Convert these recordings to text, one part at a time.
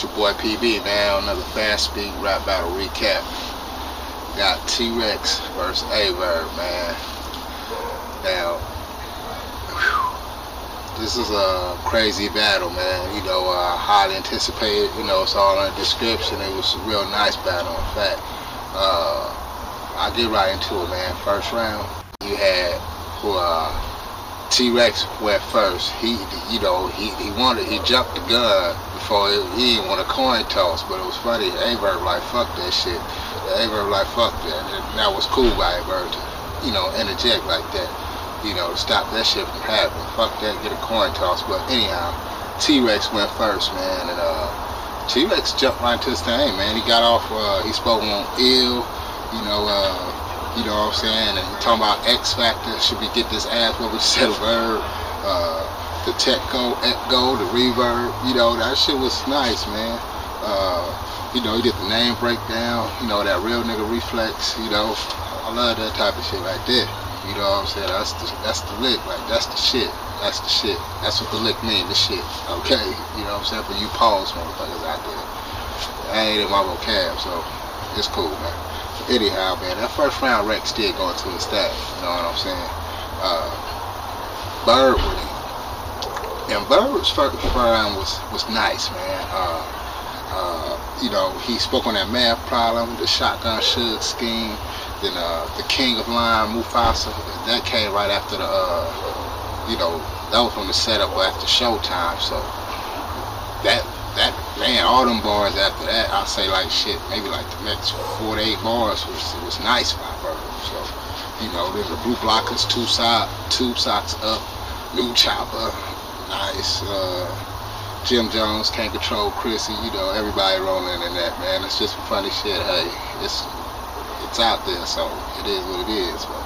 It's your boy PB, man. Another FanSpeak rap battle recap. Got T-Rex versus Verb, man. Now, this is a crazy battle, man. Highly anticipated. It's all in the description. It was a real nice battle. In fact, I'll get right into it, man. First round, you had T-Rex went first. He jumped the gun before he didn't want a coin toss, but it was funny. Verb like, fuck that shit. Verb like, fuck that. And that was cool by Verb to, interject like that, to stop that shit from happening. Fuck that, get a coin toss. But anyhow, T-Rex went first, man, and T-Rex jumped right into his thing, man. He got off, he spoke on ill, you know what I'm saying? And he talking about X Factor, should we get this ass what we said a Verb, the tech go, the reverb, that shit was nice, man. He did the name breakdown, that real nigga reflex, I love that type of shit right there. You know what I'm saying? That's the lick, like that's the shit. That's the shit. That's what the lick mean, the shit. Okay? You know what I'm saying? For you pause motherfuckers out there. I ain't in my vocab, so it's cool, man. Anyhow, man, that first round Rex did go into his thing, you know what I'm saying? Verb with him. And Verb's first round was nice, man. He spoke on that math problem, the shotgun Suge scheme, then the King of Line, Mufasa. That came right after the, that was from the setup after Showtime. So that man, all them bars after that, I'll say like shit, maybe like the next 4 to 8 bars was nice by Verb. So, then the blue blockers, two socks up, new chopper, nice. Jim Jones, Can't Control Chrissy, everybody rolling in that, man. It's just funny shit. Hey, it's out there, so it is what it is. But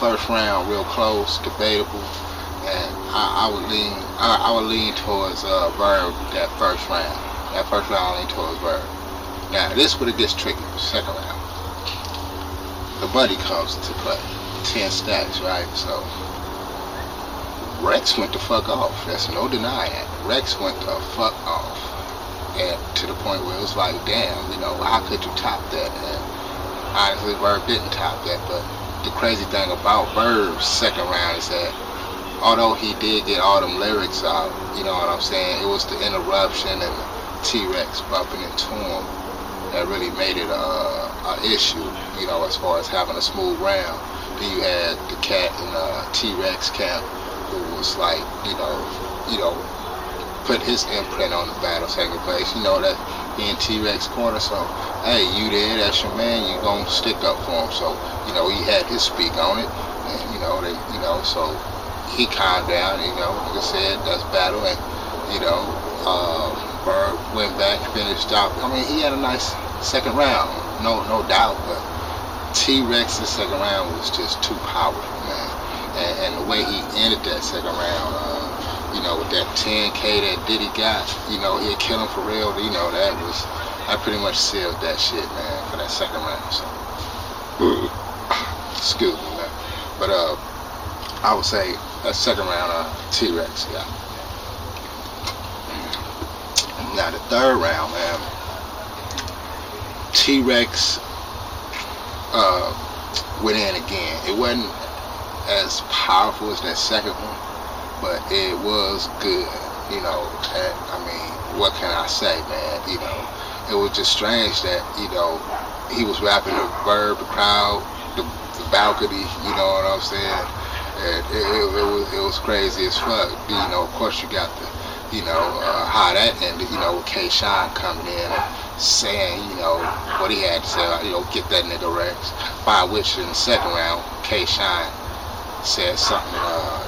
first round, real close, debatable, and I would lean towards Verb that first round. That first round, I lean towards Verb. Now this where it gets tricky. Second round, the buddy comes into play. 10 stacks, right? So Rex went the fuck off. There's no denying it. Rex went the fuck off, and to the point where it was like, damn, how could you top that? And honestly, Verb didn't top that. But the crazy thing about Verb's second round is that although he did get all them lyrics out, you know what I'm saying, it was the interruption and the T-Rex bumping into him that really made it a issue, as far as having a smooth round. Then you had the cat in T-Rex camp who was like, put his imprint on the battle taking place, that being T-Rex corner. So hey, you there, that's your man, you gonna stick up for him. So he had his speak on it, and so he calmed down, like I said, that's battle. And Verb went back, finished out. I mean, he had a nice second round, no doubt, but T-Rex's second round was just too powerful, man. And the way he ended that second round, with that 10K that Diddy got, he'd kill him for real. That pretty much sealed that shit, man, for that second round. So, excuse me, man. But I would say that second round, T-Rex got. Now the third round, man, T-Rex went in again. It wasn't as powerful as that second one, but it was good, and I mean, what can I say, man? It was just strange that, he was rapping the Verb, the crowd, the balcony, you know what I'm saying? And it was crazy as fuck. Of course you got the, how that ended, with K-Shine coming in and saying, what he had to say, get that nigga Rex. By which in the second round, K-Shine said something,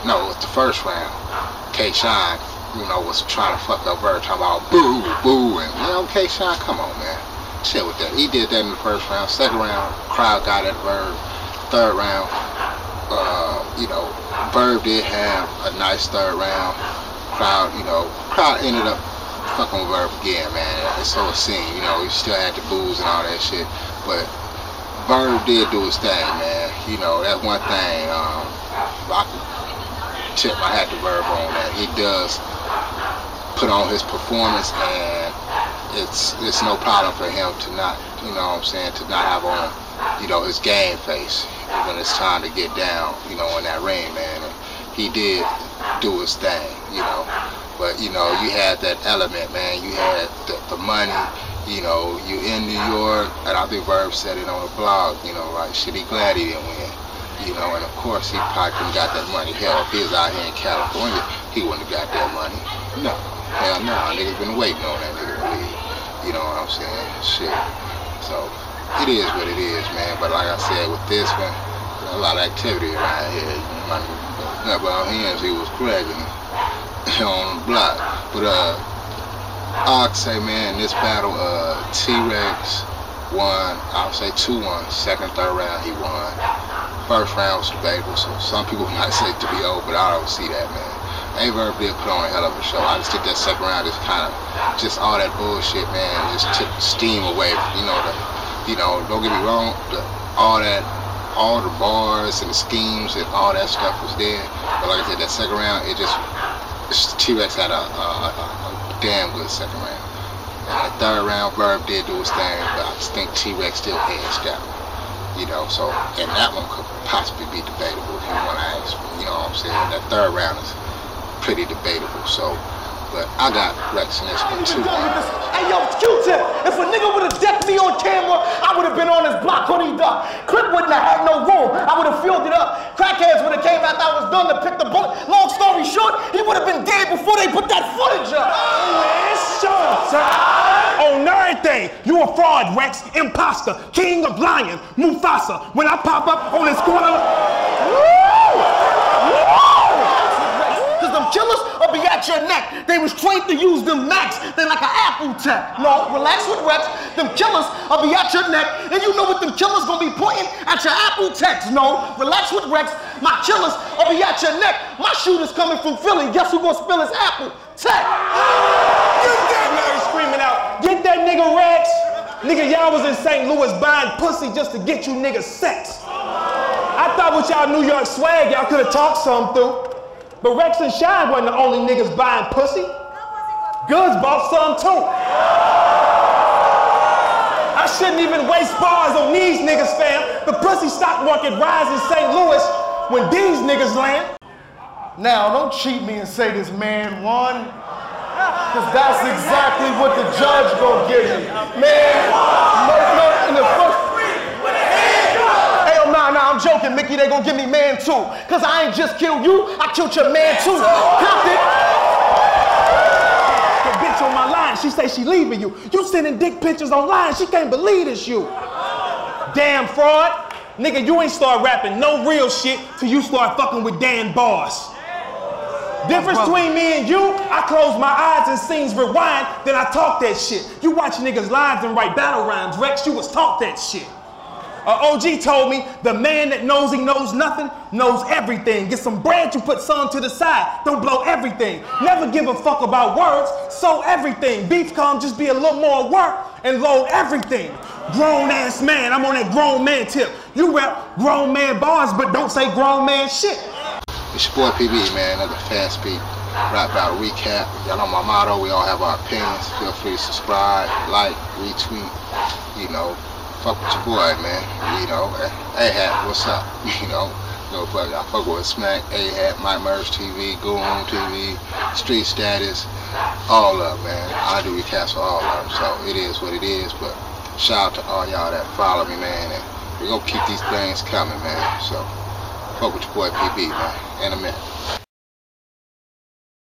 no, it was the first round. K-Shine, was trying to fuck up Verb, talking about boo, boo, and K-Shine, come on, man. Chill with that. He did that in the first round. Second round, crowd got at Verb. Third round, Verb did have a nice third round. Crowd ended up fucking with Verb again, man. It's so scene, he still had the booze and all that shit. But Verb did do his thing, man. That one thing, I could tip my hat to Verb on that. He does put on his performance, and it's no problem for him to not, you know what I'm saying, to not have on, you know, his game face when it's time to get down, you know, in that ring, man. And he did do his thing, you know. But, you know, you had that element, man. You had the money, you know, you in New York, and I think Verb said it on the blog, you know, like, shit, he glad he didn't win. You know, and of course he probably couldn't got that money. Hell, if he was out here in California, he wouldn't have got that money. No. Hell no, niggas been waiting on that nigga to leave. You know what I'm saying? Shit. So, it is what it is, man. But like I said, with this one, a lot of activity around here. But on hands, he was cragging on the block. But I'd say, man, this battle, T-Rex won, I would say 2-1. Second, third round, he won. First round was debatable, so some people might say to be over, but I don't see that, man. Verb did put on a hell of a show. I just think that second round just kind of, just all that bullshit, man, just took the steam away. You know, don't get me wrong, all the bars and the schemes and all that stuff was there. But like I said, that second round, T-Rex had a damn good second round. And the third round, Verb did do his thing, but I just think T-Rex still edged out. You know, so, and that one could possibly be debatable if you want to ask me, you know what I'm saying? That third round is pretty debatable, so, but I got Rex in this one too. Hey, yo, Q-Tip, if a nigga would have decked me on camera, I would have been on his block hoodied up. Clip wouldn't have had no room. I would have filled it up. Crackheads would have came after I was done to pick the bullet. Long story short, he would have been dead before they put that footage up. It's showtime. On everything. You a fraud, Rex. Imposter. King of Lion. Mufasa. When I pop up on this corner. Cause them killers will be at your neck. They was trained to use them max. They like an Apple tech. No, relax with Rex. Them killers will be at your neck. And you know what them killers gonna be pointing at your Apple techs. No, relax with Rex. My killers will be at your neck. My shooter's coming from Philly. Guess who gonna spill his Apple tech? Get that nigga screaming out. Get that nigga Rex. Nigga, y'all was in St. Louis buying pussy just to get you niggas sex. I thought with y'all New York swag, y'all could have talked something through. But Rex and Shine wasn't the only niggas buying pussy. Goods bought some too. I shouldn't even waste bars on these niggas, fam. The pussy stock market rise in St. Louis when these niggas land. Now, don't cheat me and say this man won. Cause that's exactly what the judge gonna give me. Man, in the first. Hell nah, I'm joking, Mickey, they gonna give me man too. Cause I ain't just killed you, I killed your man too. Count it. The bitch on my line, she say she leaving you. You sending dick pictures online, she can't believe it's you. Damn fraud. Nigga, you ain't start rapping no real shit till you start fucking with Dan Bars. Difference between me and you, I close my eyes and scenes rewind, then I talk that shit. You watch niggas lives and write battle rhymes, Rex, you was taught that shit. OG told me, the man that knows he knows nothing, knows everything. Get some bread, you put some to the side. Don't blow everything. Never give a fuck about words, sow everything. Beef come, just be a little more work and load everything. Grown ass man, I'm on that grown man tip. You rap grown man bars, but don't say grown man shit. It's your boy PB, man, another FanSpeak rap battle recap. Y'all know my motto, we all have our opinions. Feel free to subscribe, like, retweet, you know. Fuck with your boy, man. You know, A-Hat, what's up? You know, I fuck with Smack, A-Hat, My Merge TV, Go Home TV, Street Status, all of them, man. I do recaps for all of them, so it is what it is. But shout out to all y'all that follow me, man, and we're gonna keep these things coming, man. So fuck with your boy PB, man. In a minute.